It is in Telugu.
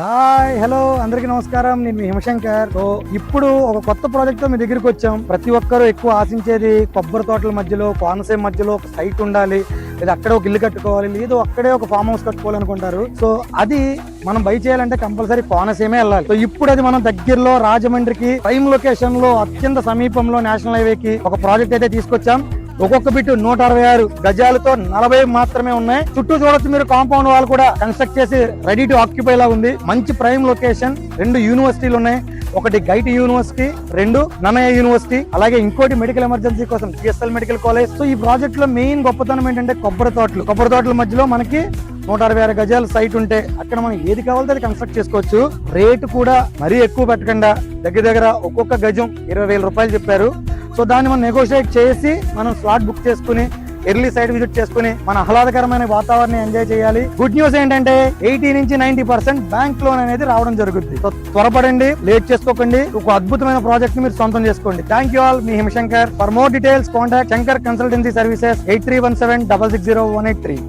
హాయ్ హలో అందరికీ నమస్కారం. నేను మీ హిమశంకర్. సో ఇప్పుడు ఒక కొత్త ప్రాజెక్ట్ తో మీ దగ్గరికి వచ్చాం. ప్రతి ఒక్కరు ఎక్కువ ఆశించేది కొబ్బరి తోటల మధ్యలో, కోనసీమ మధ్యలో ఒక సైట్ ఉండాలి, లేదా అక్కడే ఒక ఇల్లు కట్టుకోవాలి, లేదు అక్కడే ఒక ఫామ్ హౌస్ కట్టుకోవాలనుకుంటారు. సో అది మనం బై చేయాలంటే కంపల్సరీ కోనసీమే వెళ్ళాలి. సో ఇప్పుడు అది మనం దగ్గరలో రాజమండ్రికి ప్రైమ్ లొకేషన్ లో అత్యంత సమీపంలో నేషనల్ హైవేకి ఒక ప్రాజెక్ట్ అయితే తీసుకొచ్చాం. ఒక్కొక్క బిట్ 166 గజాలతో 40 మాత్రమే ఉన్నాయి. చుట్టూ చూడొచ్చు మీరు, కాంపౌండ్ వాల్ కూడా కన్స్ట్రక్ట్ చేసి రెడీ టు ఆక్యుపై లా ఉంది. మంచి ప్రైమ్ లొకేషన్. 2 యూనివర్సిటీలు ఉన్నాయి. ఒకటి గైట్ యూనివర్సిటీ, 2 నమయ యూనివర్సిటీ, అలాగే ఇంకోటి మెడికల్ ఎమర్జెన్సీ కోసం జిఎస్ఎల్ మెడికల్ కాలేజ్. సో ఈ ప్రాజెక్ట్ లో మెయిన్ గొప్పతనం ఏంటంటే కొబ్బరి తోటల మధ్యలో మనకి 166 గజాల సైట్ ఉంటే అక్కడ మనం ఏది కావాలో అది కన్స్ట్రక్ట్ చేసుకోవచ్చు. రేటు కూడా మరీ ఎక్కువ పెట్టకుండా దగ్గర ఒక్కొక్క గజం 20,000 రూపాయలు చెప్పారు. సో దాన్ని మనం నెగోషియేట్ చేసి మనం స్లాట్ బుక్ చేసుకుని ఎర్లీ సైట్ విజిట్ చేసుకుని మన ఆహ్లాదకరమైన వాతావరణం ఎంజాయ్ చేయాలి. గుడ్ న్యూస్ ఏంటంటే 80 నుంచి 90% బ్యాంక్ లోన్ అనేది రావడం జరుగుతుంది. సో త్వరపడండి, లేట్ చేసుకోకండి. ఒక అద్భుతమైన ప్రాజెక్ట్ ని మీరు సొంతం చేసుకోండి. Thank you all. మీ Himashankar. For more details contact Shankar consultancy services 8317660183.